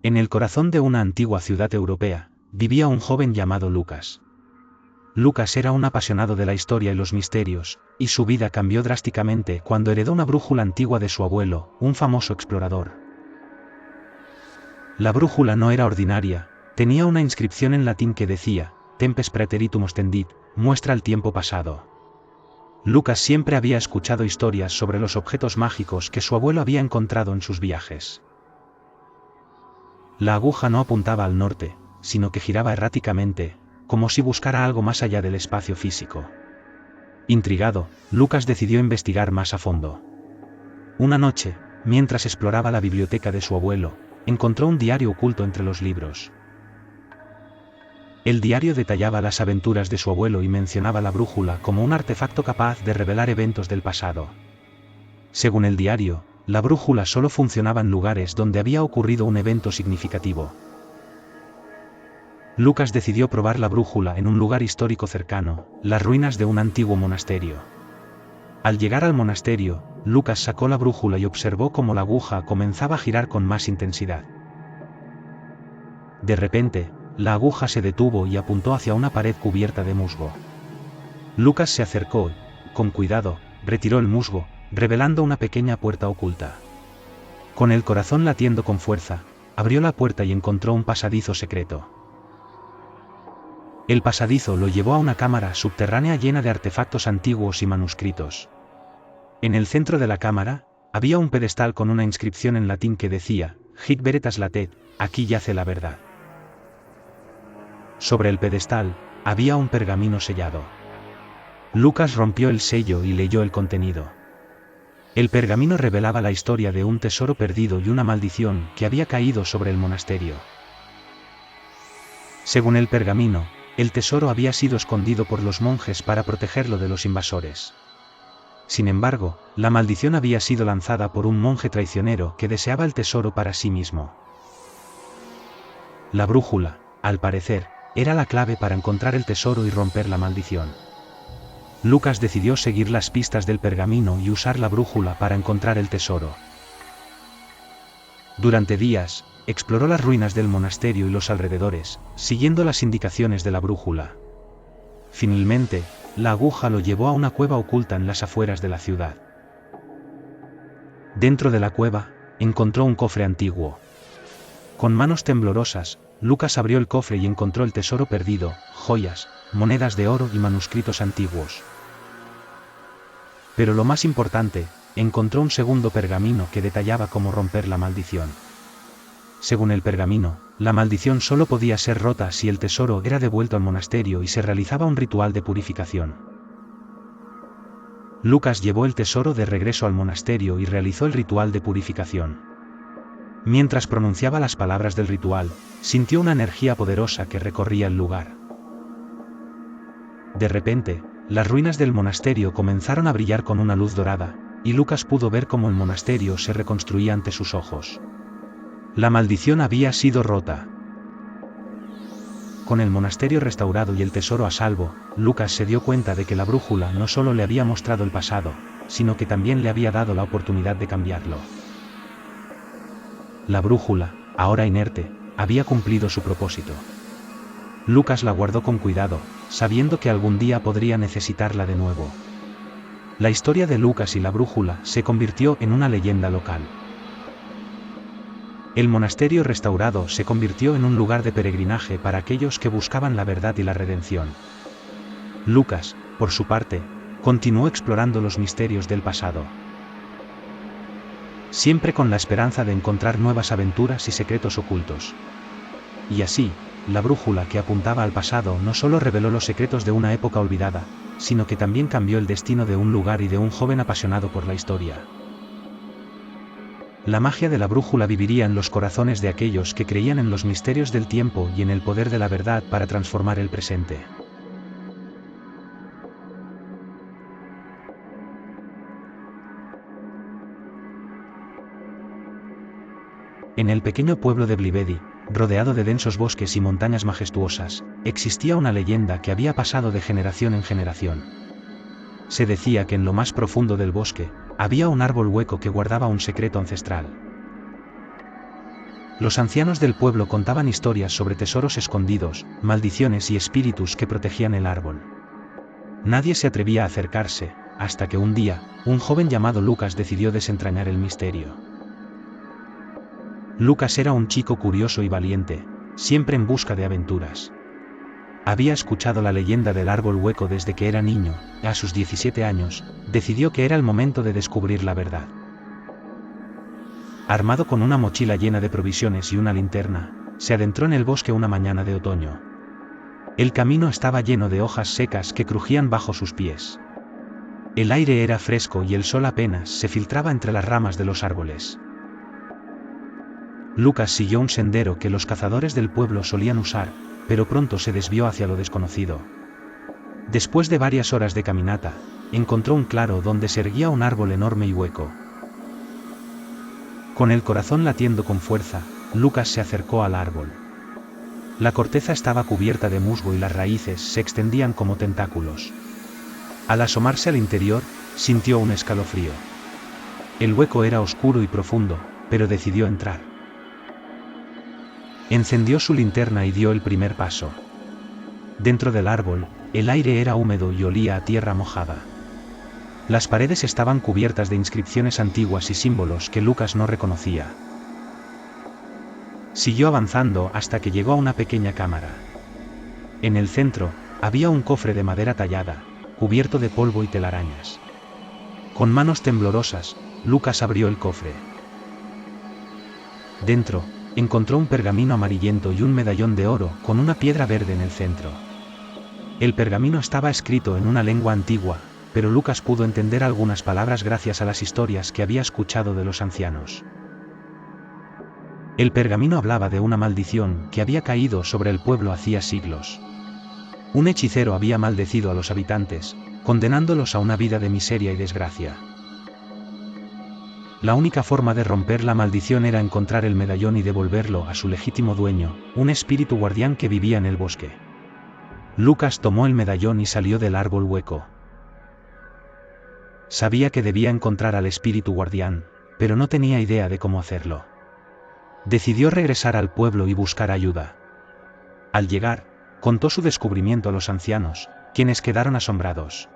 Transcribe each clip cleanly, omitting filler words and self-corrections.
En el corazón de una antigua ciudad europea, vivía un joven llamado Lucas. Lucas era un apasionado de la historia y los misterios, y su vida cambió drásticamente cuando heredó una brújula antigua de su abuelo, un famoso explorador. La brújula no era ordinaria, tenía una inscripción en latín que decía, Tempes praeteritum ostendit, muestra el tiempo pasado. Lucas siempre había escuchado historias sobre los objetos mágicos que su abuelo había encontrado en sus viajes. La aguja no apuntaba al norte, sino que giraba erráticamente, como si buscara algo más allá del espacio físico. Intrigado, Lucas decidió investigar más a fondo. Una noche, mientras exploraba la biblioteca de su abuelo, encontró un diario oculto entre los libros. El diario detallaba las aventuras de su abuelo y mencionaba la brújula como un artefacto capaz de revelar eventos del pasado. Según el diario, la brújula solo funcionaba en lugares donde había ocurrido un evento significativo. Lucas decidió probar la brújula en un lugar histórico cercano, las ruinas de un antiguo monasterio. Al llegar al monasterio, Lucas sacó la brújula y observó cómo la aguja comenzaba a girar con más intensidad. De repente, la aguja se detuvo y apuntó hacia una pared cubierta de musgo. Lucas se acercó y, con cuidado, retiró el musgo, revelando una pequeña puerta oculta. Con el corazón latiendo con fuerza, abrió la puerta y encontró un pasadizo secreto. El pasadizo lo llevó a una cámara subterránea llena de artefactos antiguos y manuscritos. En el centro de la cámara, había un pedestal con una inscripción en latín que decía, Hic veritas latet, aquí yace la verdad. Sobre el pedestal, había un pergamino sellado. Lucas rompió el sello y leyó el contenido. El pergamino revelaba la historia de un tesoro perdido y una maldición que había caído sobre el monasterio. Según el pergamino, el tesoro había sido escondido por los monjes para protegerlo de los invasores. Sin embargo, la maldición había sido lanzada por un monje traicionero que deseaba el tesoro para sí mismo. La brújula, al parecer, era la clave para encontrar el tesoro y romper la maldición. Lucas decidió seguir las pistas del pergamino y usar la brújula para encontrar el tesoro. Durante días, exploró las ruinas del monasterio y los alrededores, siguiendo las indicaciones de la brújula. Finalmente, la aguja lo llevó a una cueva oculta en las afueras de la ciudad. Dentro de la cueva, encontró un cofre antiguo. Con manos temblorosas, Lucas abrió el cofre y encontró el tesoro perdido, joyas, monedas de oro y manuscritos antiguos. Pero lo más importante, encontró un segundo pergamino que detallaba cómo romper la maldición. Según el pergamino, la maldición solo podía ser rota si el tesoro era devuelto al monasterio y se realizaba un ritual de purificación. Lucas llevó el tesoro de regreso al monasterio y realizó el ritual de purificación. Mientras pronunciaba las palabras del ritual, sintió una energía poderosa que recorría el lugar. De repente, las ruinas del monasterio comenzaron a brillar con una luz dorada, y Lucas pudo ver cómo el monasterio se reconstruía ante sus ojos. La maldición había sido rota. Con el monasterio restaurado y el tesoro a salvo, Lucas se dio cuenta de que la brújula no solo le había mostrado el pasado, sino que también le había dado la oportunidad de cambiarlo. La brújula, ahora inerte, había cumplido su propósito. Lucas la guardó con cuidado, sabiendo que algún día podría necesitarla de nuevo. La historia de Lucas y la brújula se convirtió en una leyenda local. El monasterio restaurado se convirtió en un lugar de peregrinaje para aquellos que buscaban la verdad y la redención. Lucas, por su parte, continuó explorando los misterios del pasado. Siempre con la esperanza de encontrar nuevas aventuras y secretos ocultos. Y así, la brújula que apuntaba al pasado no solo reveló los secretos de una época olvidada, sino que también cambió el destino de un lugar y de un joven apasionado por la historia. La magia de la brújula viviría en los corazones de aquellos que creían en los misterios del tiempo y en el poder de la verdad para transformar el presente. En el pequeño pueblo de Blivedi, rodeado de densos bosques y montañas majestuosas, existía una leyenda que había pasado de generación en generación. Se decía que en lo más profundo del bosque, había un árbol hueco que guardaba un secreto ancestral. Los ancianos del pueblo contaban historias sobre tesoros escondidos, maldiciones y espíritus que protegían el árbol. Nadie se atrevía a acercarse, hasta que un día, un joven llamado Lucas decidió desentrañar el misterio. Lucas era un chico curioso y valiente, siempre en busca de aventuras. Había escuchado la leyenda del árbol hueco desde que era niño, y a sus 17 años, decidió que era el momento de descubrir la verdad. Armado con una mochila llena de provisiones y una linterna, se adentró en el bosque una mañana de otoño. El camino estaba lleno de hojas secas que crujían bajo sus pies. El aire era fresco y el sol apenas se filtraba entre las ramas de los árboles. Lucas siguió un sendero que los cazadores del pueblo solían usar, pero pronto se desvió hacia lo desconocido. Después de varias horas de caminata, encontró un claro donde se erguía un árbol enorme y hueco. Con el corazón latiendo con fuerza, Lucas se acercó al árbol. La corteza estaba cubierta de musgo y las raíces se extendían como tentáculos. Al asomarse al interior, sintió un escalofrío. El hueco era oscuro y profundo, pero decidió entrar. Encendió su linterna y dio el primer paso. Dentro del árbol, el aire era húmedo y olía a tierra mojada. Las paredes estaban cubiertas de inscripciones antiguas y símbolos que Lucas no reconocía. Siguió avanzando hasta que llegó a una pequeña cámara. En el centro, había un cofre de madera tallada, cubierto de polvo y telarañas. Con manos temblorosas, Lucas abrió el cofre. Dentro, encontró un pergamino amarillento y un medallón de oro con una piedra verde en el centro. El pergamino estaba escrito en una lengua antigua, pero Lucas pudo entender algunas palabras gracias a las historias que había escuchado de los ancianos. El pergamino hablaba de una maldición que había caído sobre el pueblo hacía siglos. Un hechicero había maldecido a los habitantes, condenándolos a una vida de miseria y desgracia. La única forma de romper la maldición era encontrar el medallón y devolverlo a su legítimo dueño, un espíritu guardián que vivía en el bosque. Lucas tomó el medallón y salió del árbol hueco. Sabía que debía encontrar al espíritu guardián, pero no tenía idea de cómo hacerlo. Decidió regresar al pueblo y buscar ayuda. Al llegar, contó su descubrimiento a los ancianos, quienes quedaron asombrados.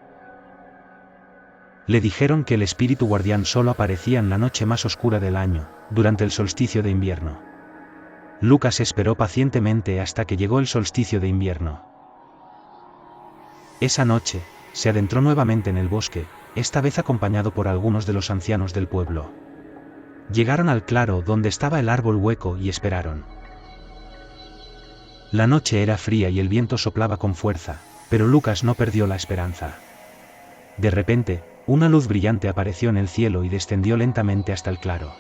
Le dijeron que el espíritu guardián solo aparecía en la noche más oscura del año, durante el solsticio de invierno. Lucas esperó pacientemente hasta que llegó el solsticio de invierno. Esa noche, se adentró nuevamente en el bosque, esta vez acompañado por algunos de los ancianos del pueblo. Llegaron al claro donde estaba el árbol hueco y esperaron. La noche era fría y el viento soplaba con fuerza, pero Lucas no perdió la esperanza. De repente, una luz brillante apareció en el cielo y descendió lentamente hasta el claro.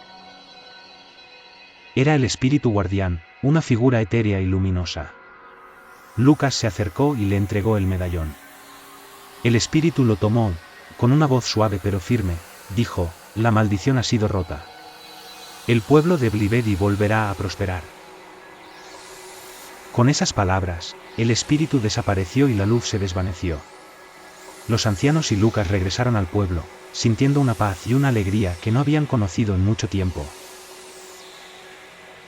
Era el espíritu guardián, una figura etérea y luminosa. Lucas se acercó y le entregó el medallón. El espíritu lo tomó, con una voz suave pero firme, dijo: «La maldición ha sido rota. El pueblo de Blivedi volverá a prosperar». Con esas palabras, el espíritu desapareció y la luz se desvaneció. Los ancianos y Lucas regresaron al pueblo, sintiendo una paz y una alegría que no habían conocido en mucho tiempo.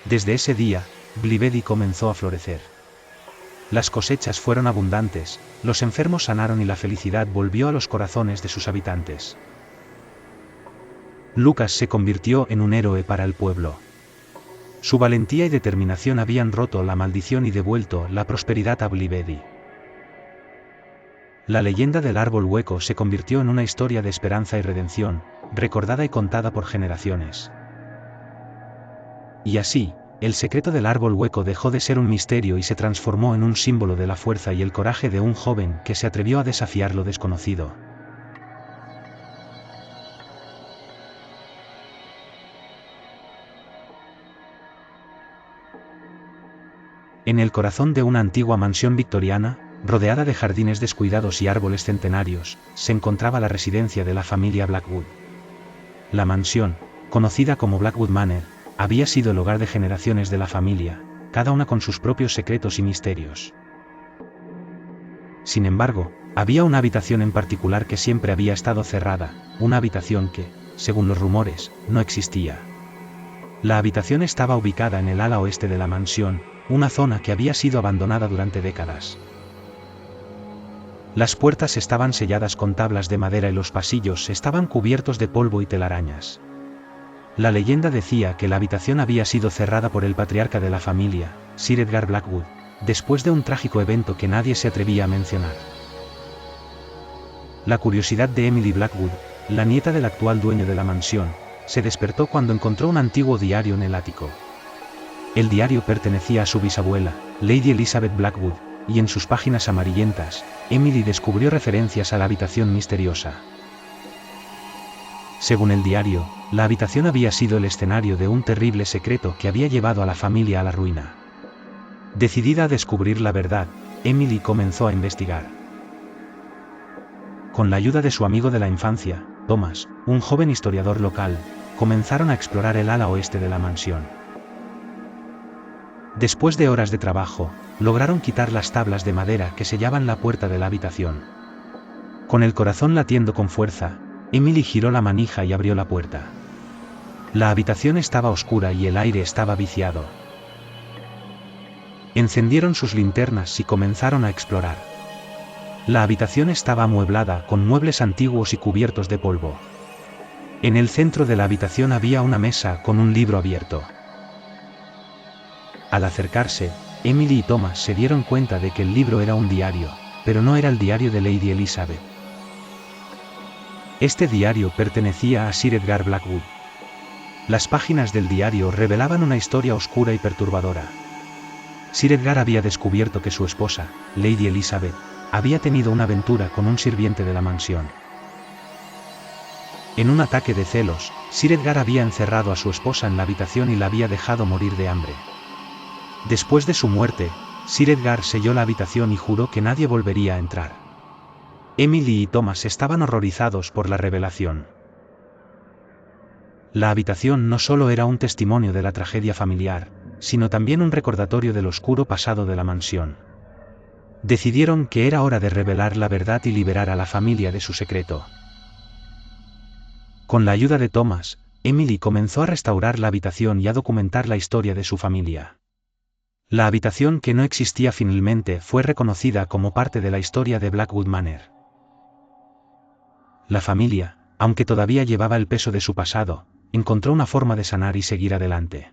Desde ese día, Blivedi comenzó a florecer. Las cosechas fueron abundantes, los enfermos sanaron y la felicidad volvió a los corazones de sus habitantes. Lucas se convirtió en un héroe para el pueblo. Su valentía y determinación habían roto la maldición y devuelto la prosperidad a Blivedi. La leyenda del árbol hueco se convirtió en una historia de esperanza y redención, recordada y contada por generaciones. Y así, el secreto del árbol hueco dejó de ser un misterio y se transformó en un símbolo de la fuerza y el coraje de un joven que se atrevió a desafiar lo desconocido. En el corazón de una antigua mansión victoriana, rodeada de jardines descuidados y árboles centenarios, se encontraba la residencia de la familia Blackwood. La mansión, conocida como Blackwood Manor, había sido el hogar de generaciones de la familia, cada una con sus propios secretos y misterios. Sin embargo, había una habitación en particular que siempre había estado cerrada, una habitación que, según los rumores, no existía. La habitación estaba ubicada en el ala oeste de la mansión, una zona que había sido abandonada durante décadas. Las puertas estaban selladas con tablas de madera y los pasillos estaban cubiertos de polvo y telarañas. La leyenda decía que la habitación había sido cerrada por el patriarca de la familia, Sir Edgar Blackwood, después de un trágico evento que nadie se atrevía a mencionar. La curiosidad de Emily Blackwood, la nieta del actual dueño de la mansión, se despertó cuando encontró un antiguo diario en el ático. El diario pertenecía a su bisabuela, Lady Elizabeth Blackwood, y en sus páginas amarillentas, Emily descubrió referencias a la habitación misteriosa. Según el diario, la habitación había sido el escenario de un terrible secreto que había llevado a la familia a la ruina. Decidida a descubrir la verdad, Emily comenzó a investigar. Con la ayuda de su amigo de la infancia, Thomas, un joven historiador local, comenzaron a explorar el ala oeste de la mansión. Después de horas de trabajo, lograron quitar las tablas de madera que sellaban la puerta de la habitación. Con el corazón latiendo con fuerza, Emily giró la manija y abrió la puerta. La habitación estaba oscura y el aire estaba viciado. Encendieron sus linternas y comenzaron a explorar. La habitación estaba amueblada con muebles antiguos y cubiertos de polvo. En el centro de la habitación había una mesa con un libro abierto. Al acercarse, Emily y Thomas se dieron cuenta de que el libro era un diario, pero no era el diario de Lady Elizabeth. Este diario pertenecía a Sir Edgar Blackwood. Las páginas del diario revelaban una historia oscura y perturbadora. Sir Edgar había descubierto que su esposa, Lady Elizabeth, había tenido una aventura con un sirviente de la mansión. En un ataque de celos, Sir Edgar había encerrado a su esposa en la habitación y la había dejado morir de hambre. Después de su muerte, Sir Edgar selló la habitación y juró que nadie volvería a entrar. Emily y Thomas estaban horrorizados por la revelación. La habitación no solo era un testimonio de la tragedia familiar, sino también un recordatorio del oscuro pasado de la mansión. Decidieron que era hora de revelar la verdad y liberar a la familia de su secreto. Con la ayuda de Thomas, Emily comenzó a restaurar la habitación y a documentar la historia de su familia. La habitación que no existía finalmente fue reconocida como parte de la historia de Blackwood Manor. La familia, aunque todavía llevaba el peso de su pasado, encontró una forma de sanar y seguir adelante.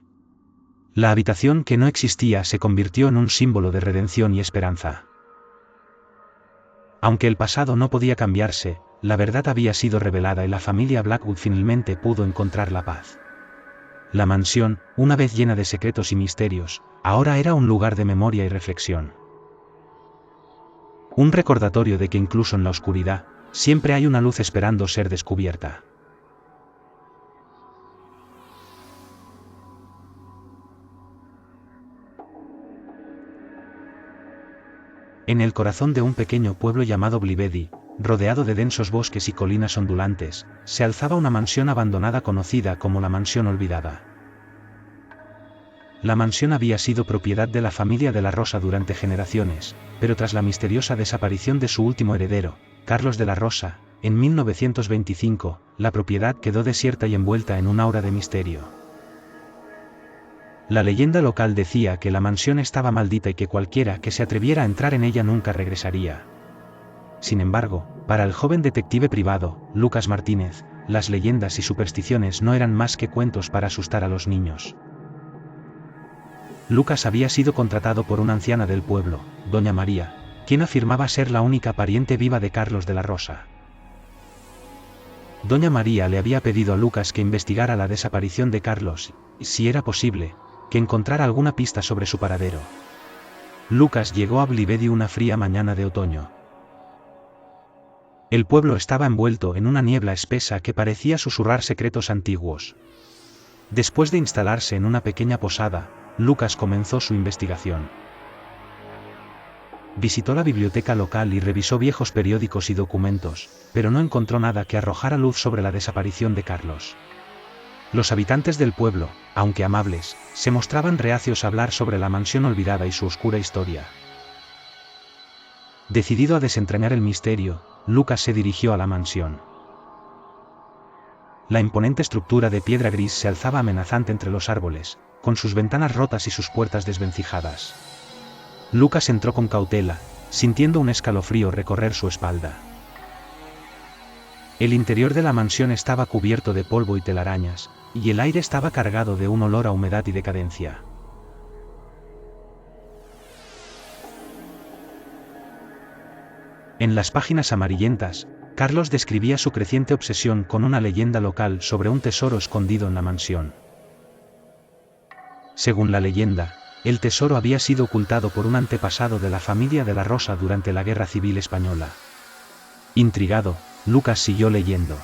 La habitación que no existía se convirtió en un símbolo de redención y esperanza. Aunque el pasado no podía cambiarse, la verdad había sido revelada y la familia Blackwood finalmente pudo encontrar la paz. La mansión, una vez llena de secretos y misterios, ahora era un lugar de memoria y reflexión. Un recordatorio de que incluso en la oscuridad, siempre hay una luz esperando ser descubierta. En el corazón de un pequeño pueblo llamado Blivedy, rodeado de densos bosques y colinas ondulantes, se alzaba una mansión abandonada conocida como la Mansión Olvidada. La mansión había sido propiedad de la familia de la Rosa durante generaciones, pero tras la misteriosa desaparición de su último heredero, Carlos de la Rosa, en 1925, la propiedad quedó desierta y envuelta en un aura de misterio. La leyenda local decía que la mansión estaba maldita y que cualquiera que se atreviera a entrar en ella nunca regresaría. Sin embargo, para el joven detective privado, Lucas Martínez, las leyendas y supersticiones no eran más que cuentos para asustar a los niños. Lucas había sido contratado por una anciana del pueblo, doña María, quien afirmaba ser la única pariente viva de Carlos de la Rosa. Doña María le había pedido a Lucas que investigara la desaparición de Carlos, y, si era posible, que encontrara alguna pista sobre su paradero. Lucas llegó a Blivedy una fría mañana de otoño. El pueblo estaba envuelto en una niebla espesa que parecía susurrar secretos antiguos. Después de instalarse en una pequeña posada, Lucas comenzó su investigación. Visitó la biblioteca local y revisó viejos periódicos y documentos, pero no encontró nada que arrojara luz sobre la desaparición de Carlos. Los habitantes del pueblo, aunque amables, se mostraban reacios a hablar sobre la mansión olvidada y su oscura historia. Decidido a desentrañar el misterio, Lucas se dirigió a la mansión. La imponente estructura de piedra gris se alzaba amenazante entre los árboles, con sus ventanas rotas y sus puertas desvencijadas. Lucas entró con cautela, sintiendo un escalofrío recorrer su espalda. El interior de la mansión estaba cubierto de polvo y telarañas, y el aire estaba cargado de un olor a humedad y decadencia. En las páginas amarillentas, Carlos describía su creciente obsesión con una leyenda local sobre un tesoro escondido en la mansión. Según la leyenda, el tesoro había sido ocultado por un antepasado de la familia de la Rosa durante la Guerra Civil Española. Intrigado, Lucas siguió leyendo.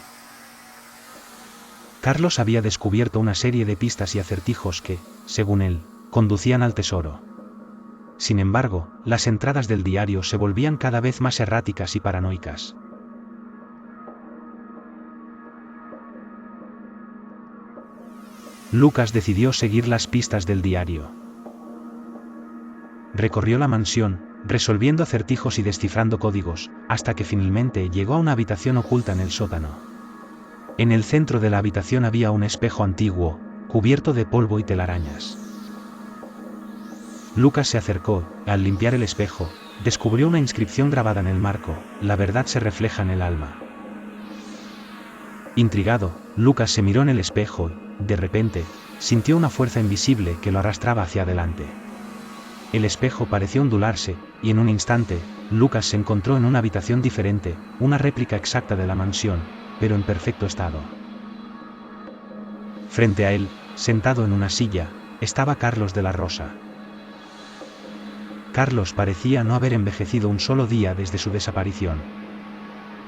Carlos había descubierto una serie de pistas y acertijos que, según él, conducían al tesoro. Sin embargo, las entradas del diario se volvían cada vez más erráticas y paranoicas. Lucas decidió seguir las pistas del diario. Recorrió la mansión, resolviendo acertijos y descifrando códigos, hasta que finalmente llegó a una habitación oculta en el sótano. En el centro de la habitación había un espejo antiguo, cubierto de polvo y telarañas. Lucas se acercó, y al limpiar el espejo, descubrió una inscripción grabada en el marco: la verdad se refleja en el alma. Intrigado, Lucas se miró en el espejo y, de repente, sintió una fuerza invisible que lo arrastraba hacia adelante. El espejo pareció ondularse, y en un instante, Lucas se encontró en una habitación diferente, una réplica exacta de la mansión, pero en perfecto estado. Frente a él, sentado en una silla, estaba Carlos de la Rosa. Carlos parecía no haber envejecido un solo día desde su desaparición.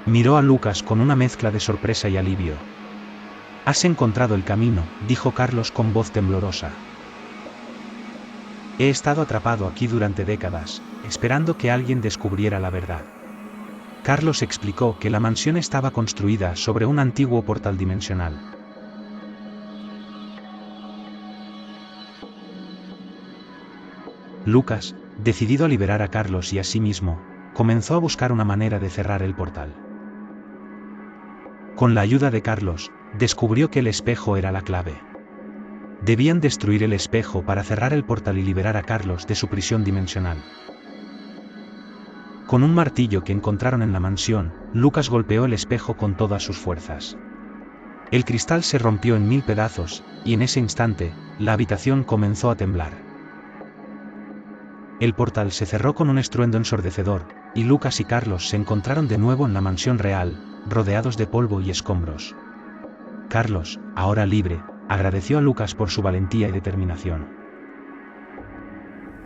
Miró a Lucas con una mezcla de sorpresa y alivio. «Has encontrado el camino», dijo Carlos con voz temblorosa. «He estado atrapado aquí durante décadas, esperando que alguien descubriera la verdad». Carlos explicó que la mansión estaba construida sobre un antiguo portal dimensional. Lucas, decidido a liberar a Carlos y a sí mismo, comenzó a buscar una manera de cerrar el portal. Con la ayuda de Carlos, descubrió que el espejo era la clave. Debían destruir el espejo para cerrar el portal y liberar a Carlos de su prisión dimensional. Con un martillo que encontraron en la mansión, Lucas golpeó el espejo con todas sus fuerzas. El cristal se rompió en 1000 pedazos, y en ese instante, la habitación comenzó a temblar. El portal se cerró con un estruendo ensordecedor, y Lucas y Carlos se encontraron de nuevo en la mansión real, rodeados de polvo y escombros. Carlos, ahora libre, agradeció a Lucas por su valentía y determinación.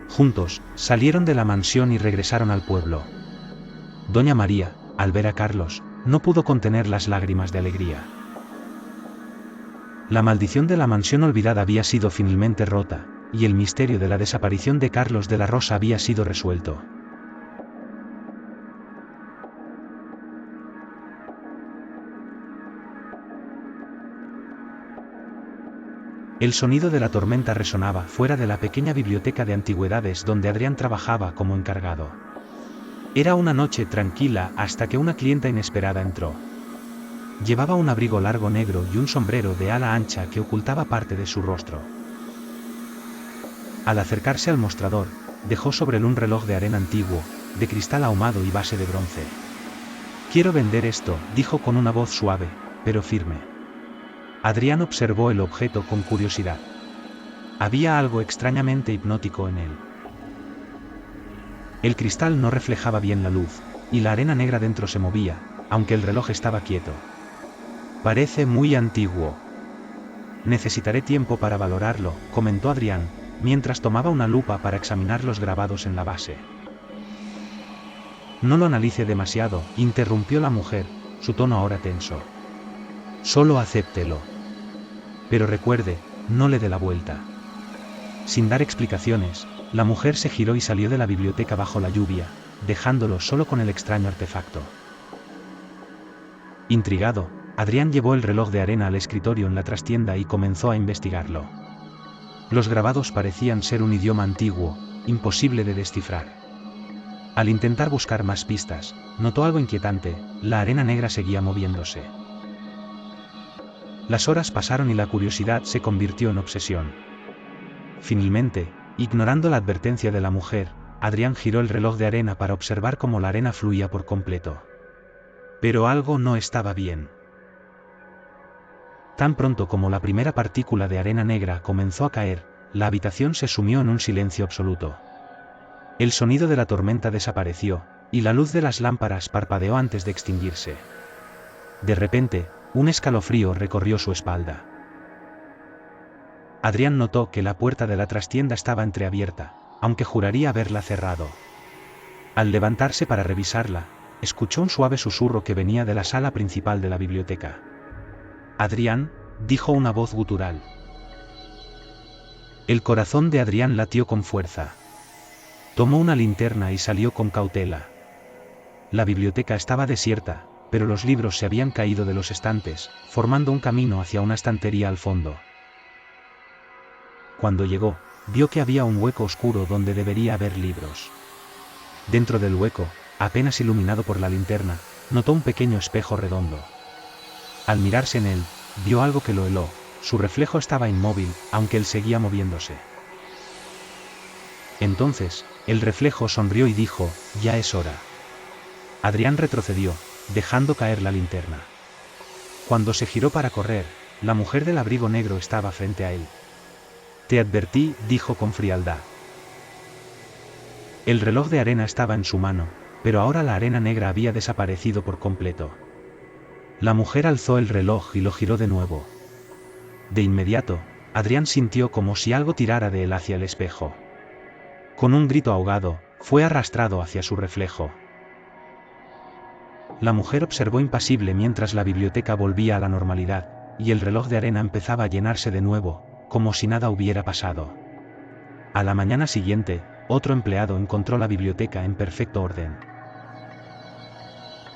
Juntos, salieron de la mansión y regresaron al pueblo. Doña María, al ver a Carlos, no pudo contener las lágrimas de alegría. La maldición de la mansión olvidada había sido finalmente rota, y el misterio de la desaparición de Carlos de la Rosa había sido resuelto. El sonido de la tormenta resonaba fuera de la pequeña biblioteca de antigüedades donde Adrián trabajaba como encargado. Era una noche tranquila hasta que una clienta inesperada entró. Llevaba un abrigo largo negro y un sombrero de ala ancha que ocultaba parte de su rostro. Al acercarse al mostrador, dejó sobre él un reloj de arena antiguo, de cristal ahumado y base de bronce. «Quiero vender esto», dijo con una voz suave, pero firme. Adrián observó el objeto con curiosidad. Había algo extrañamente hipnótico en él. El cristal no reflejaba bien la luz, y la arena negra dentro se movía, aunque el reloj estaba quieto. «Parece muy antiguo. Necesitaré tiempo para valorarlo», comentó Adrián, mientras tomaba una lupa para examinar los grabados en la base. «No lo analice demasiado», interrumpió la mujer, su tono ahora tenso. «Solo acéptelo. Pero recuerde, no le dé la vuelta». Sin dar explicaciones, la mujer se giró y salió de la biblioteca bajo la lluvia, dejándolo solo con el extraño artefacto. Intrigado, Adrián llevó el reloj de arena al escritorio en la trastienda y comenzó a investigarlo. Los grabados parecían ser un idioma antiguo, imposible de descifrar. Al intentar buscar más pistas, notó algo inquietante: la arena negra seguía moviéndose. Las horas pasaron y la curiosidad se convirtió en obsesión. Finalmente, ignorando la advertencia de la mujer, Adrián giró el reloj de arena para observar cómo la arena fluía por completo. Pero algo no estaba bien. Tan pronto como la primera partícula de arena negra comenzó a caer, la habitación se sumió en un silencio absoluto. El sonido de la tormenta desapareció, y la luz de las lámparas parpadeó antes de extinguirse. De repente, un escalofrío recorrió su espalda. Adrián notó que la puerta de la trastienda estaba entreabierta, aunque juraría haberla cerrado. Al levantarse para revisarla, escuchó un suave susurro que venía de la sala principal de la biblioteca. «Adrián», dijo una voz gutural. El corazón de Adrián latió con fuerza. Tomó una linterna y salió con cautela. La biblioteca estaba desierta, pero los libros se habían caído de los estantes, formando un camino hacia una estantería al fondo. Cuando llegó, vio que había un hueco oscuro donde debería haber libros. Dentro del hueco, apenas iluminado por la linterna, notó un pequeño espejo redondo. Al mirarse en él, vio algo que lo heló. Su reflejo estaba inmóvil, aunque él seguía moviéndose. Entonces, el reflejo sonrió y dijo: «Ya es hora». Adrián retrocedió, dejando caer la linterna. Cuando se giró para correr, la mujer del abrigo negro estaba frente a él. «Te advertí», dijo con frialdad. El reloj de arena estaba en su mano, pero ahora la arena negra había desaparecido por completo. La mujer alzó el reloj y lo giró de nuevo. De inmediato, Adrián sintió como si algo tirara de él hacia el espejo. Con un grito ahogado, fue arrastrado hacia su reflejo. La mujer observó impasible mientras la biblioteca volvía a la normalidad, y el reloj de arena empezaba a llenarse de nuevo, como si nada hubiera pasado. A la mañana siguiente, otro empleado encontró la biblioteca en perfecto orden.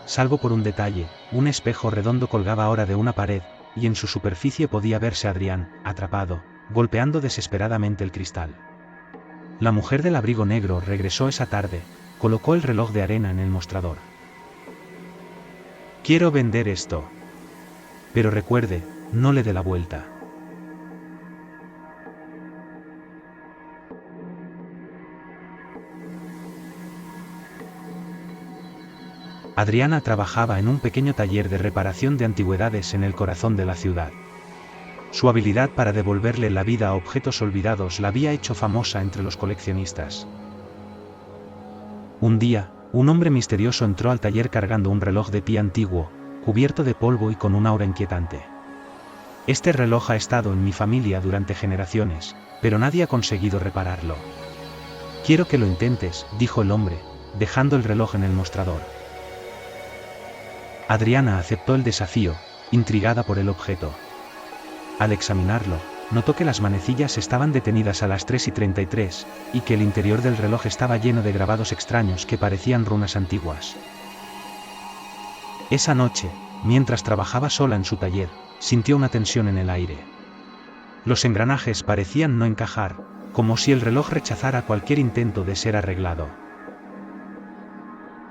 Salvo por un detalle, un espejo redondo colgaba ahora de una pared, y en su superficie podía verse a Adrián, atrapado, golpeando desesperadamente el cristal. La mujer del abrigo negro regresó esa tarde, colocó el reloj de arena en el mostrador. «Quiero vender esto. Pero recuerde, no le dé la vuelta». Adriana trabajaba en un pequeño taller de reparación de antigüedades en el corazón de la ciudad. Su habilidad para devolverle la vida a objetos olvidados la había hecho famosa entre los coleccionistas. Un día, un hombre misterioso entró al taller cargando un reloj de pie antiguo, cubierto de polvo y con un aura inquietante. «Este reloj ha estado en mi familia durante generaciones, pero nadie ha conseguido repararlo. Quiero que lo intentes», dijo el hombre, dejando el reloj en el mostrador. Adriana aceptó el desafío, intrigada por el objeto. Al examinarlo, notó que las manecillas estaban detenidas a las 3:33, y que el interior del reloj estaba lleno de grabados extraños que parecían runas antiguas. Esa noche, mientras trabajaba sola en su taller, sintió una tensión en el aire. Los engranajes parecían no encajar, como si el reloj rechazara cualquier intento de ser arreglado.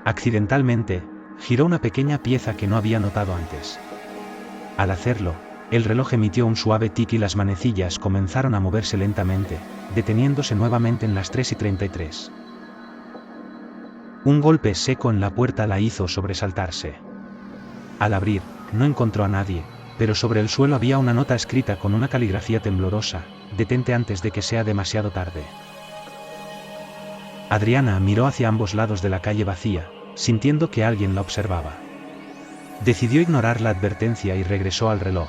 Accidentalmente, giró una pequeña pieza que no había notado antes. Al hacerlo, el reloj emitió un suave tic y las manecillas comenzaron a moverse lentamente, deteniéndose nuevamente en las 3:33. Un golpe seco en la puerta la hizo sobresaltarse. Al abrir, no encontró a nadie, pero sobre el suelo había una nota escrita con una caligrafía temblorosa: «Detente antes de que sea demasiado tarde». Adriana miró hacia ambos lados de la calle vacía, sintiendo que alguien la observaba. Decidió ignorar la advertencia y regresó al reloj.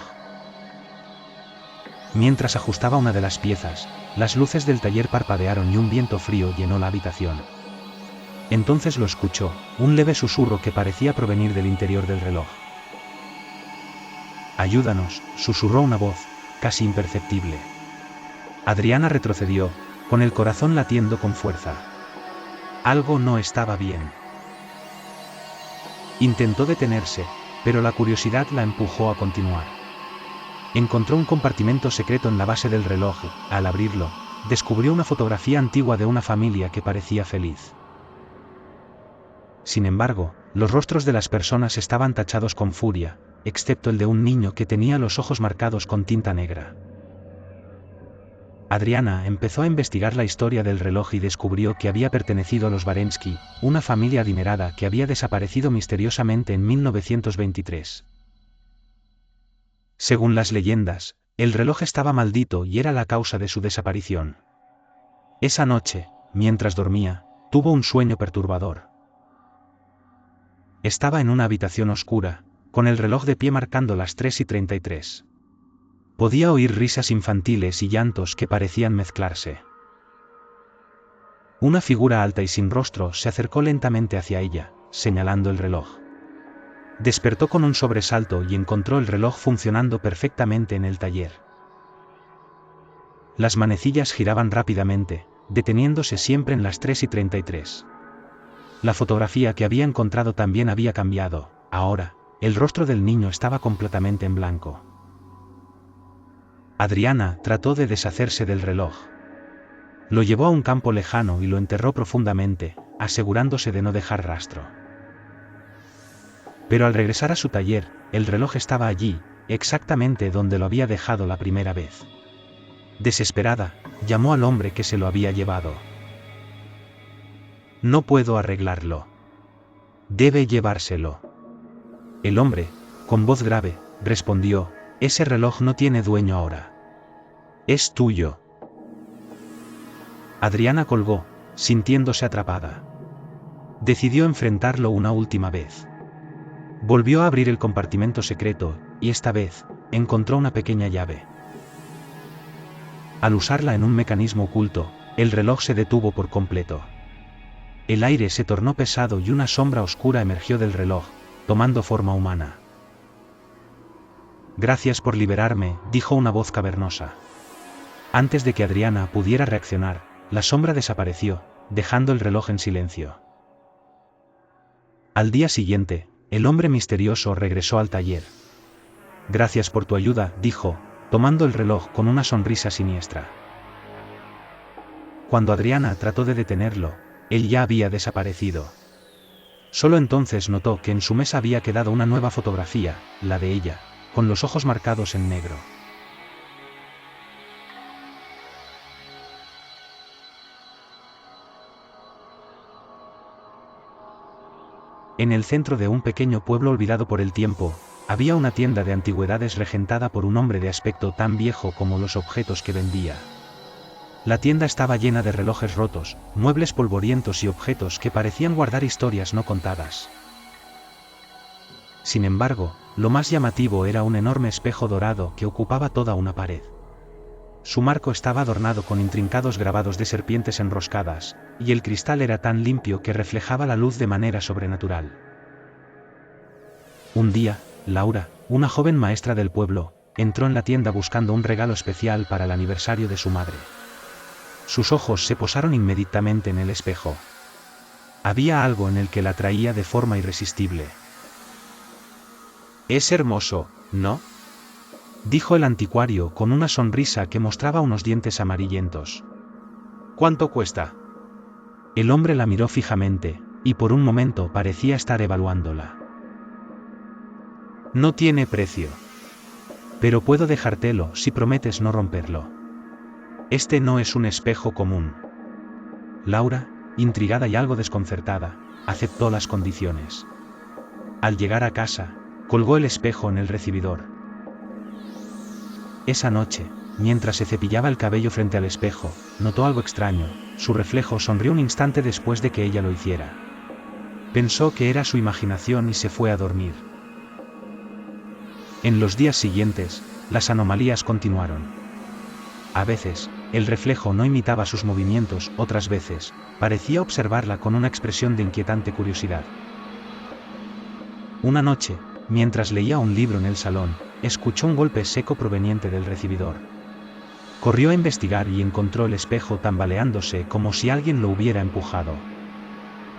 Mientras ajustaba una de las piezas, las luces del taller parpadearon y un viento frío llenó la habitación. Entonces lo escuchó, un leve susurro que parecía provenir del interior del reloj. «Ayúdanos», susurró una voz, casi imperceptible. Adriana retrocedió, con el corazón latiendo con fuerza. Algo no estaba bien. Intentó detenerse, pero la curiosidad la empujó a continuar. Encontró un compartimento secreto en la base del reloj y, al abrirlo, descubrió una fotografía antigua de una familia que parecía feliz. Sin embargo, los rostros de las personas estaban tachados con furia, excepto el de un niño que tenía los ojos marcados con tinta negra. Adriana empezó a investigar la historia del reloj y descubrió que había pertenecido a los Varensky, una familia adinerada que había desaparecido misteriosamente en 1923. Según las leyendas, el reloj estaba maldito y era la causa de su desaparición. Esa noche, mientras dormía, tuvo un sueño perturbador. Estaba en una habitación oscura, con el reloj de pie marcando las 3:33. Podía oír risas infantiles y llantos que parecían mezclarse. Una figura alta y sin rostro se acercó lentamente hacia ella, señalando el reloj. Despertó con un sobresalto y encontró el reloj funcionando perfectamente en el taller. Las manecillas giraban rápidamente, deteniéndose siempre en las 3:33. La fotografía que había encontrado también había cambiado. Ahora, el rostro del niño estaba completamente en blanco. Adriana trató de deshacerse del reloj. Lo llevó a un campo lejano y lo enterró profundamente, asegurándose de no dejar rastro. Pero al regresar a su taller, el reloj estaba allí, exactamente donde lo había dejado la primera vez. Desesperada, llamó al hombre que se lo había llevado. No puedo arreglarlo. Debe llevárselo. El hombre, con voz grave, respondió, ese reloj no tiene dueño ahora. Es tuyo. Adriana colgó, sintiéndose atrapada. Decidió enfrentarlo una última vez. Volvió a abrir el compartimento secreto, y esta vez, encontró una pequeña llave. Al usarla en un mecanismo oculto, el reloj se detuvo por completo. El aire se tornó pesado y una sombra oscura emergió del reloj, tomando forma humana. Gracias por liberarme, dijo una voz cavernosa. Antes de que Adriana pudiera reaccionar, la sombra desapareció, dejando el reloj en silencio. Al día siguiente, el hombre misterioso regresó al taller. Gracias por tu ayuda, dijo, tomando el reloj con una sonrisa siniestra. Cuando Adriana trató de detenerlo, él ya había desaparecido. Solo entonces notó que en su mesa había quedado una nueva fotografía, la de ella, con los ojos marcados en negro. En el centro de un pequeño pueblo olvidado por el tiempo, había una tienda de antigüedades regentada por un hombre de aspecto tan viejo como los objetos que vendía. La tienda estaba llena de relojes rotos, muebles polvorientos y objetos que parecían guardar historias no contadas. Sin embargo, lo más llamativo era un enorme espejo dorado que ocupaba toda una pared. Su marco estaba adornado con intrincados grabados de serpientes enroscadas, y el cristal era tan limpio que reflejaba la luz de manera sobrenatural. Un día, Laura, una joven maestra del pueblo, entró en la tienda buscando un regalo especial para el aniversario de su madre. Sus ojos se posaron inmediatamente en el espejo. Había algo en el que la atraía de forma irresistible. «Es hermoso, ¿no?», dijo el anticuario con una sonrisa que mostraba unos dientes amarillentos. «¿Cuánto cuesta?». El hombre la miró fijamente, y por un momento parecía estar evaluándola. «No tiene precio. Pero puedo dejártelo si prometes no romperlo. Este no es un espejo común». Laura, intrigada y algo desconcertada, aceptó las condiciones. Al llegar a casa, colgó el espejo en el recibidor. Esa noche, mientras se cepillaba el cabello frente al espejo, notó algo extraño. Su reflejo sonrió un instante después de que ella lo hiciera. Pensó que era su imaginación y se fue a dormir. En los días siguientes, las anomalías continuaron. A veces, el reflejo no imitaba sus movimientos, otras veces, parecía observarla con una expresión de inquietante curiosidad. Una noche, mientras leía un libro en el salón, escuchó un golpe seco proveniente del recibidor. Corrió a investigar y encontró el espejo tambaleándose como si alguien lo hubiera empujado.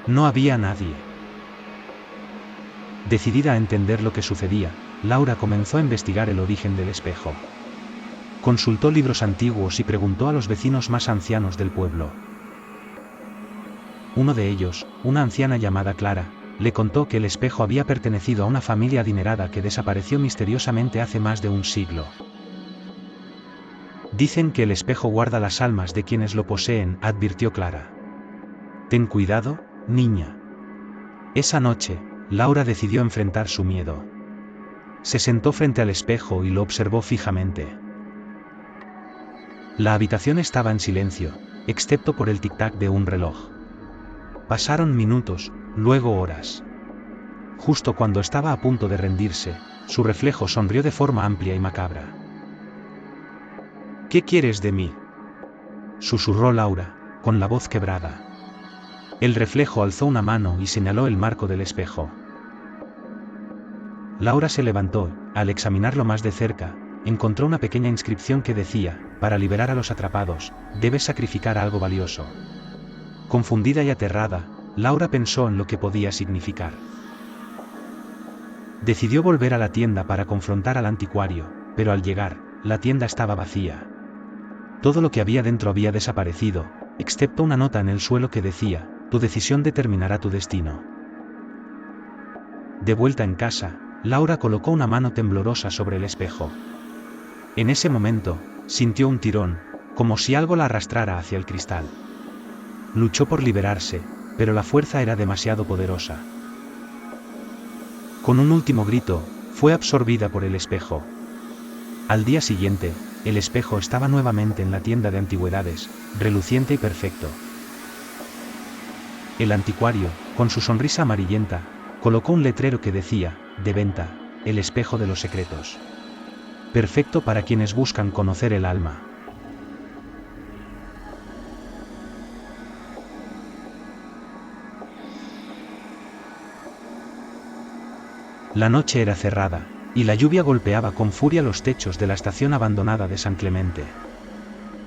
No había nadie. Decidida a entender lo que sucedía, Laura comenzó a investigar el origen del espejo. Consultó libros antiguos y preguntó a los vecinos más ancianos del pueblo. Uno de ellos, una anciana llamada Clara, le contó que el espejo había pertenecido a una familia adinerada que desapareció misteriosamente hace más de un siglo. Dicen que el espejo guarda las almas de quienes lo poseen, advirtió Clara. Ten cuidado, niña. Esa noche, Laura decidió enfrentar su miedo. Se sentó frente al espejo y lo observó fijamente. La habitación estaba en silencio, excepto por el tic-tac de un reloj. Pasaron minutos, luego horas. Justo cuando estaba a punto de rendirse, su reflejo sonrió de forma amplia y macabra. ¿Qué quieres de mí?, susurró Laura, con la voz quebrada. El reflejo alzó una mano y señaló el marco del espejo. Laura se levantó, al examinarlo más de cerca, encontró una pequeña inscripción que decía: para liberar a los atrapados, debes sacrificar algo valioso. Confundida y aterrada, Laura pensó en lo que podía significar. Decidió volver a la tienda para confrontar al anticuario, pero al llegar, la tienda estaba vacía. Todo lo que había dentro había desaparecido, excepto una nota en el suelo que decía: tu decisión determinará tu destino. De vuelta en casa, Laura colocó una mano temblorosa sobre el espejo. En ese momento, sintió un tirón, como si algo la arrastrara hacia el cristal. Luchó por liberarse, pero la fuerza era demasiado poderosa. Con un último grito, fue absorbida por el espejo. Al día siguiente, el espejo estaba nuevamente en la tienda de antigüedades, reluciente y perfecto. El anticuario, con su sonrisa amarillenta, colocó un letrero que decía: de venta, el espejo de los secretos. Perfecto para quienes buscan conocer el alma. La noche era cerrada, y la lluvia golpeaba con furia los techos de la estación abandonada de San Clemente.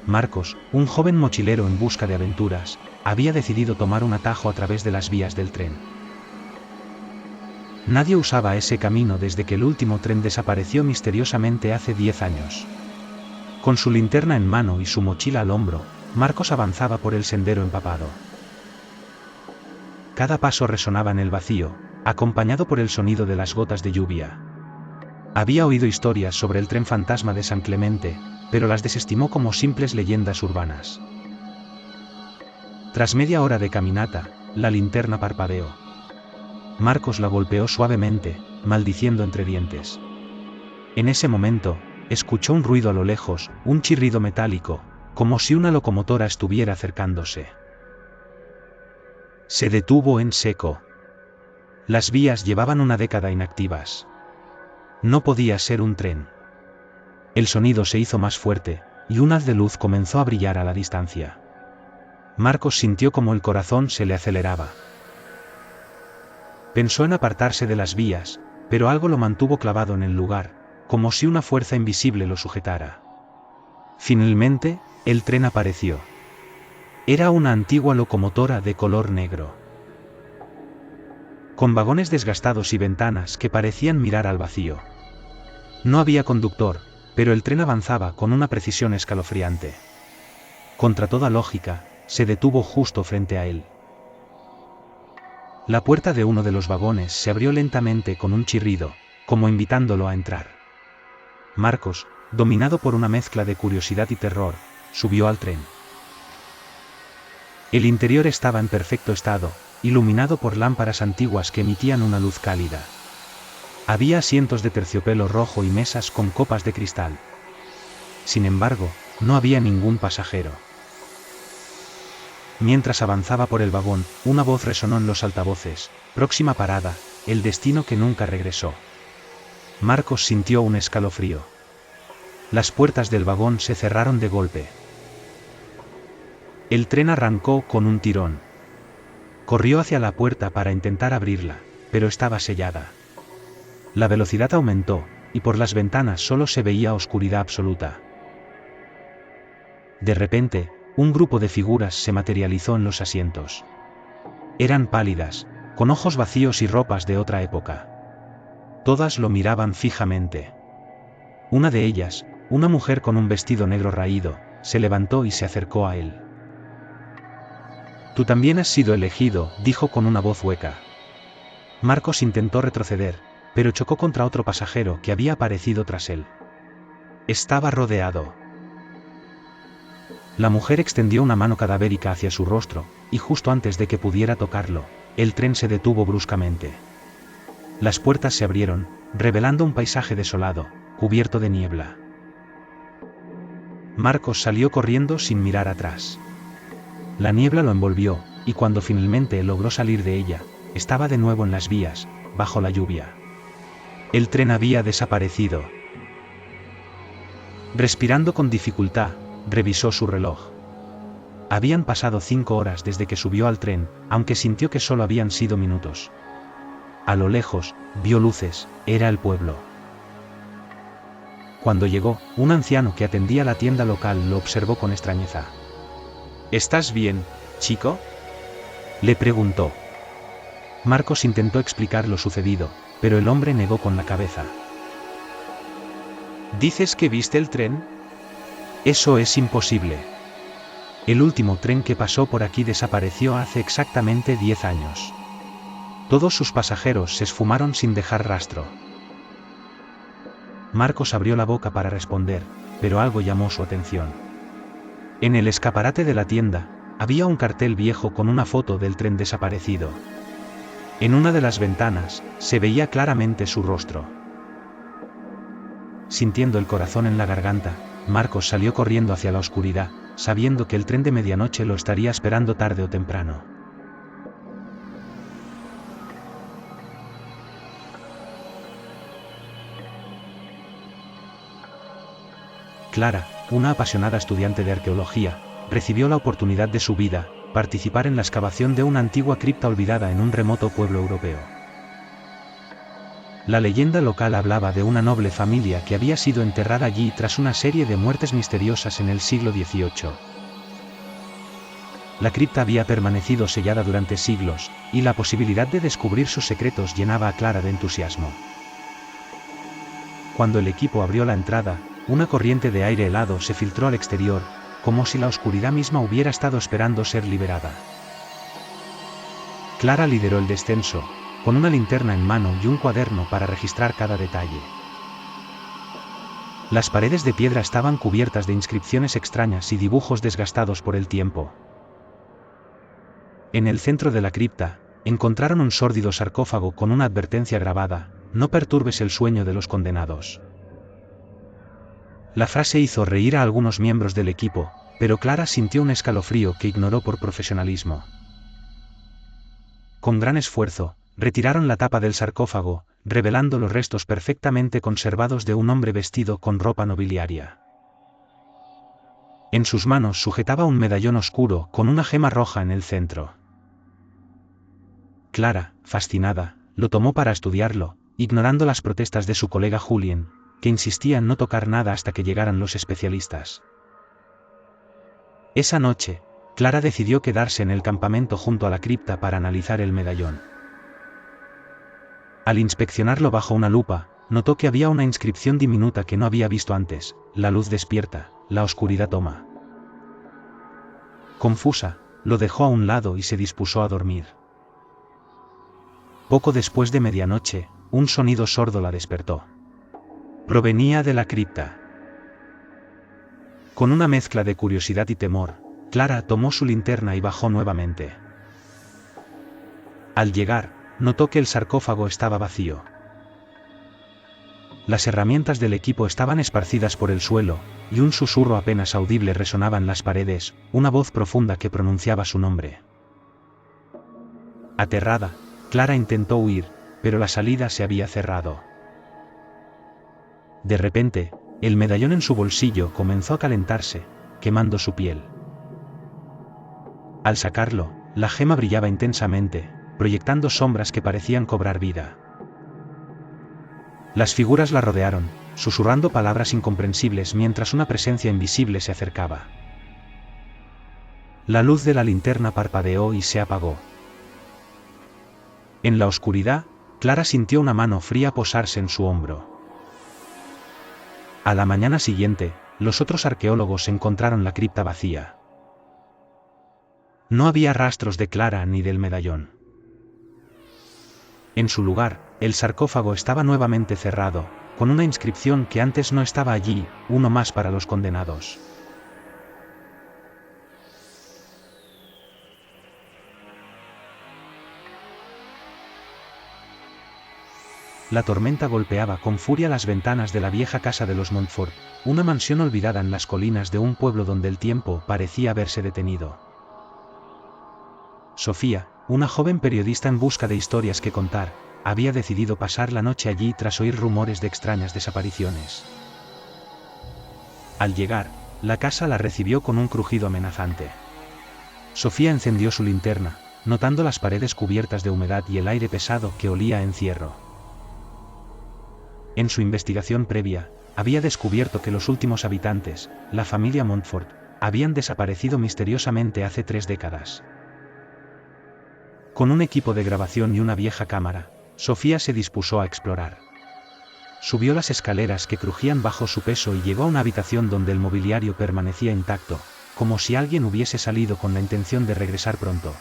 Marcos, un joven mochilero en busca de aventuras, había decidido tomar un atajo a través de las vías del tren. Nadie usaba ese camino desde que el último tren desapareció misteriosamente hace 10 años. Con su linterna en mano y su mochila al hombro, Marcos avanzaba por el sendero empapado. Cada paso resonaba en el vacío, acompañado por el sonido de las gotas de lluvia. Había oído historias sobre el tren fantasma de San Clemente, pero las desestimó como simples leyendas urbanas. Tras media hora de caminata, la linterna parpadeó. Marcos la golpeó suavemente, maldiciendo entre dientes. En ese momento, escuchó un ruido a lo lejos, un chirrido metálico, como si una locomotora estuviera acercándose. Se detuvo en seco. Las vías llevaban una década inactivas. No podía ser un tren. El sonido se hizo más fuerte, y un haz de luz comenzó a brillar a la distancia. Marcos sintió como el corazón se le aceleraba. Pensó en apartarse de las vías, pero algo lo mantuvo clavado en el lugar, como si una fuerza invisible lo sujetara. Finalmente, el tren apareció. Era una antigua locomotora de color negro, con vagones desgastados y ventanas que parecían mirar al vacío. No había conductor, pero el tren avanzaba con una precisión escalofriante. Contra toda lógica, se detuvo justo frente a él. La puerta de uno de los vagones se abrió lentamente con un chirrido, como invitándolo a entrar. Marcos, dominado por una mezcla de curiosidad y terror, subió al tren. El interior estaba en perfecto estado, iluminado por lámparas antiguas que emitían una luz cálida. Había asientos de terciopelo rojo y mesas con copas de cristal. Sin embargo, no había ningún pasajero. Mientras avanzaba por el vagón, una voz resonó en los altavoces: próxima parada, el destino que nunca regresó. Marcos sintió un escalofrío. Las puertas del vagón se cerraron de golpe. El tren arrancó con un tirón. Corrió hacia la puerta para intentar abrirla, pero estaba sellada. La velocidad aumentó, y por las ventanas solo se veía oscuridad absoluta. De repente, un grupo de figuras se materializó en los asientos. Eran pálidas, con ojos vacíos y ropas de otra época. Todas lo miraban fijamente. Una de ellas, una mujer con un vestido negro raído, se levantó y se acercó a él. Tú también has sido elegido, dijo con una voz hueca. Marcos intentó retroceder, pero chocó contra otro pasajero que había aparecido tras él. Estaba rodeado. La mujer extendió una mano cadavérica hacia su rostro, y justo antes de que pudiera tocarlo, el tren se detuvo bruscamente. Las puertas se abrieron, revelando un paisaje desolado, cubierto de niebla. Marcos salió corriendo sin mirar atrás. La niebla lo envolvió, y cuando finalmente logró salir de ella, estaba de nuevo en las vías, bajo la lluvia. El tren había desaparecido. Respirando con dificultad, revisó su reloj. Habían pasado 5 horas desde que subió al tren, aunque sintió que solo habían sido minutos. A lo lejos, vio luces, era el pueblo. Cuando llegó, un anciano que atendía la tienda local lo observó con extrañeza. ¿Estás bien, chico?, le preguntó. Marcos intentó explicar lo sucedido, pero el hombre negó con la cabeza. ¿Dices que viste el tren? Eso es imposible. El último tren que pasó por aquí desapareció hace exactamente 10 años. Todos sus pasajeros se esfumaron sin dejar rastro. Marcos abrió la boca para responder, pero algo llamó su atención. En el escaparate de la tienda, había un cartel viejo con una foto del tren desaparecido. En una de las ventanas, se veía claramente su rostro. Sintiendo el corazón en la garganta, Marcos salió corriendo hacia la oscuridad, sabiendo que el tren de medianoche lo estaría esperando tarde o temprano. Clara, una apasionada estudiante de arqueología, recibió la oportunidad de su vida, participar en la excavación de una antigua cripta olvidada en un remoto pueblo europeo. La leyenda local hablaba de una noble familia que había sido enterrada allí tras una serie de muertes misteriosas en el siglo XVIII. La cripta había permanecido sellada durante siglos, y la posibilidad de descubrir sus secretos llenaba a Clara de entusiasmo. Cuando el equipo abrió la entrada, una corriente de aire helado se filtró al exterior, como si la oscuridad misma hubiera estado esperando ser liberada. Clara lideró el descenso, con una linterna en mano y un cuaderno para registrar cada detalle. Las paredes de piedra estaban cubiertas de inscripciones extrañas y dibujos desgastados por el tiempo. En el centro de la cripta, encontraron un sórdido sarcófago con una advertencia grabada: no perturbes el sueño de los condenados. La frase hizo reír a algunos miembros del equipo, pero Clara sintió un escalofrío que ignoró por profesionalismo. Con gran esfuerzo, retiraron la tapa del sarcófago, revelando los restos perfectamente conservados de un hombre vestido con ropa nobiliaria. En sus manos sujetaba un medallón oscuro con una gema roja en el centro. Clara, fascinada, lo tomó para estudiarlo, ignorando las protestas de su colega Julien, que insistía en no tocar nada hasta que llegaran los especialistas. Esa noche, Clara decidió quedarse en el campamento junto a la cripta para analizar el medallón. Al inspeccionarlo bajo una lupa, notó que había una inscripción diminuta que no había visto antes: la luz despierta, la oscuridad toma. Confusa, lo dejó a un lado y se dispuso a dormir. Poco después de medianoche, un sonido sordo la despertó. Provenía de la cripta. Con una mezcla de curiosidad y temor, Clara tomó su linterna y bajó nuevamente. Al llegar, notó que el sarcófago estaba vacío. Las herramientas del equipo estaban esparcidas por el suelo, y un susurro apenas audible resonaba en las paredes, una voz profunda que pronunciaba su nombre. Aterrada, Clara intentó huir, pero la salida se había cerrado. De repente, el medallón en su bolsillo comenzó a calentarse, quemando su piel. Al sacarlo, la gema brillaba intensamente, proyectando sombras que parecían cobrar vida. Las figuras la rodearon, susurrando palabras incomprensibles mientras una presencia invisible se acercaba. La luz de la linterna parpadeó y se apagó. En la oscuridad, Clara sintió una mano fría posarse en su hombro. A la mañana siguiente, los otros arqueólogos encontraron la cripta vacía. No había rastros de Clara ni del medallón. En su lugar, el sarcófago estaba nuevamente cerrado, con una inscripción que antes no estaba allí, uno más para los condenados. La tormenta golpeaba con furia las ventanas de la vieja casa de los Montfort, una mansión olvidada en las colinas de un pueblo donde el tiempo parecía haberse detenido. Sofía, una joven periodista en busca de historias que contar, había decidido pasar la noche allí tras oír rumores de extrañas desapariciones. Al llegar, la casa la recibió con un crujido amenazante. Sofía encendió su linterna, notando las paredes cubiertas de humedad y el aire pesado que olía a encierro. En su investigación previa, había descubierto que los últimos habitantes, la familia Montfort, habían desaparecido misteriosamente hace 3 décadas. Con un equipo de grabación y una vieja cámara, Sofía se dispuso a explorar. Subió las escaleras que crujían bajo su peso y llegó a una habitación donde el mobiliario permanecía intacto, como si alguien hubiese salido con la intención de regresar pronto.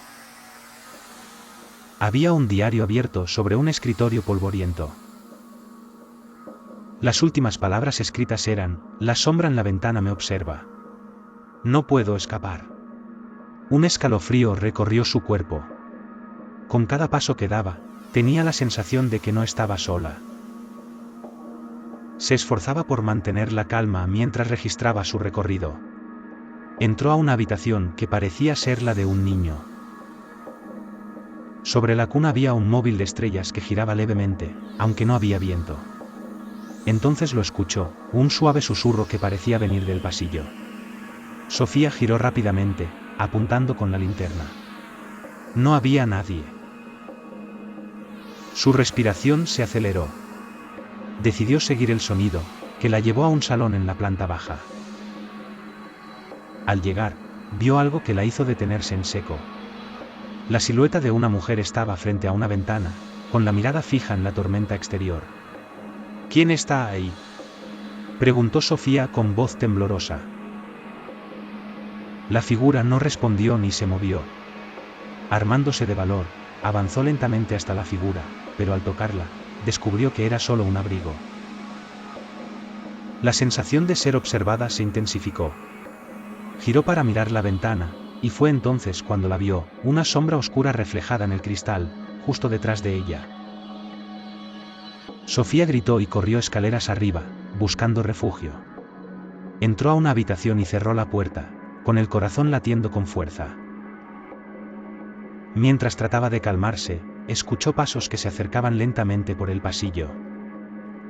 Había un diario abierto sobre un escritorio polvoriento. Las últimas palabras escritas eran: la sombra en la ventana me observa. No puedo escapar. Un escalofrío recorrió su cuerpo. Con cada paso que daba, tenía la sensación de que no estaba sola. Se esforzaba por mantener la calma mientras registraba su recorrido. Entró a una habitación que parecía ser la de un niño. Sobre la cuna había un móvil de estrellas que giraba levemente, aunque no había viento. Entonces lo escuchó, un suave susurro que parecía venir del pasillo. Sofía giró rápidamente, apuntando con la linterna. No había nadie. Su respiración se aceleró. Decidió seguir el sonido, que la llevó a un salón en la planta baja. Al llegar, vio algo que la hizo detenerse en seco. La silueta de una mujer estaba frente a una ventana, con la mirada fija en la tormenta exterior. ¿Quién está ahí?, preguntó Sofía con voz temblorosa. La figura no respondió ni se movió. Armándose de valor, avanzó lentamente hasta la figura, pero al tocarla, descubrió que era solo un abrigo. La sensación de ser observada se intensificó. Giró para mirar la ventana, y fue entonces cuando la vio, una sombra oscura reflejada en el cristal, justo detrás de ella. Sofía gritó y corrió escaleras arriba, buscando refugio. Entró a una habitación y cerró la puerta, con el corazón latiendo con fuerza. Mientras trataba de calmarse, escuchó pasos que se acercaban lentamente por el pasillo.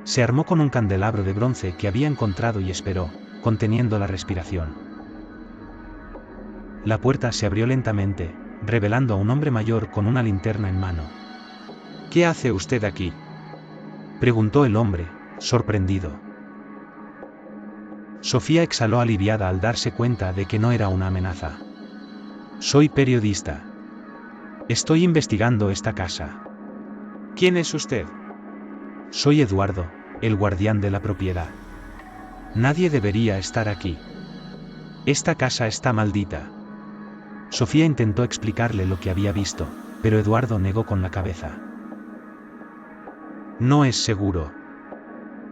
Se armó con un candelabro de bronce que había encontrado y esperó, conteniendo la respiración. La puerta se abrió lentamente, revelando a un hombre mayor con una linterna en mano. ¿Qué hace usted aquí?, preguntó el hombre, sorprendido. Sofía exhaló aliviada al darse cuenta de que no era una amenaza. Soy periodista. Estoy investigando esta casa. ¿Quién es usted? Soy Eduardo, el guardián de la propiedad. Nadie debería estar aquí. Esta casa está maldita. Sofía intentó explicarle lo que había visto, pero Eduardo negó con la cabeza. No es seguro.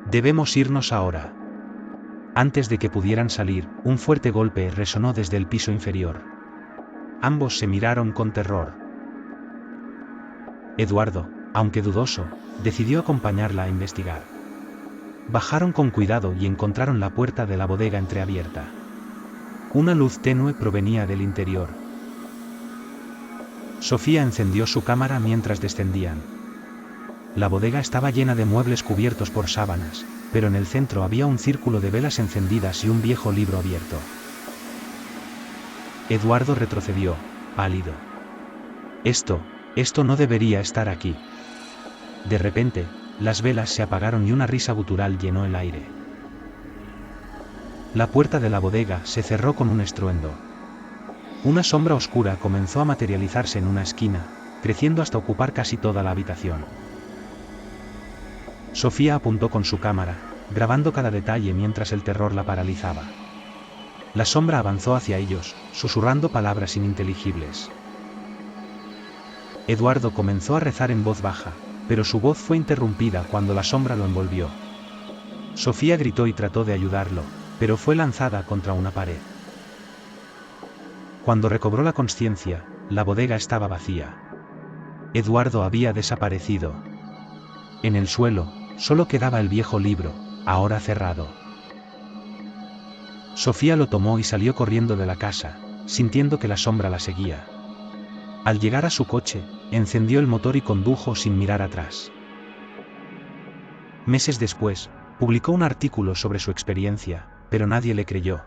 Debemos irnos ahora. Antes de que pudieran salir, un fuerte golpe resonó desde el piso inferior. Ambos se miraron con terror. Eduardo, aunque dudoso, decidió acompañarla a investigar. Bajaron con cuidado y encontraron la puerta de la bodega entreabierta. Una luz tenue provenía del interior. Sofía encendió su cámara mientras descendían. La bodega estaba llena de muebles cubiertos por sábanas, pero en el centro había un círculo de velas encendidas y un viejo libro abierto. Eduardo retrocedió, pálido. Esto no debería estar aquí. De repente, las velas se apagaron y una risa gutural llenó el aire. La puerta de la bodega se cerró con un estruendo. Una sombra oscura comenzó a materializarse en una esquina, creciendo hasta ocupar casi toda la habitación. Sofía apuntó con su cámara, grabando cada detalle mientras el terror la paralizaba. La sombra avanzó hacia ellos, susurrando palabras ininteligibles. Eduardo comenzó a rezar en voz baja, pero su voz fue interrumpida cuando la sombra lo envolvió. Sofía gritó y trató de ayudarlo, pero fue lanzada contra una pared. Cuando recobró la consciencia, la bodega estaba vacía. Eduardo había desaparecido. En el suelo, solo quedaba el viejo libro, ahora cerrado. Sofía lo tomó y salió corriendo de la casa, sintiendo que la sombra la seguía. Al llegar a su coche, encendió el motor y condujo sin mirar atrás. Meses después, publicó un artículo sobre su experiencia, pero nadie le creyó.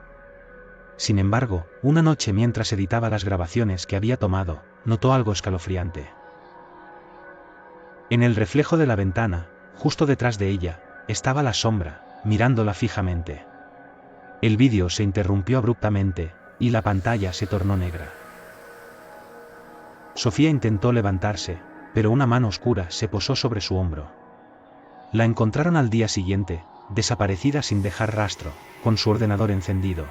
Sin embargo, una noche mientras editaba las grabaciones que había tomado, notó algo escalofriante. En el reflejo de la ventana, justo detrás de ella, estaba la sombra, mirándola fijamente. El vídeo se interrumpió abruptamente, y la pantalla se tornó negra. Sofía intentó levantarse, pero una mano oscura se posó sobre su hombro. La encontraron al día siguiente, desaparecida sin dejar rastro, con su ordenador encendido.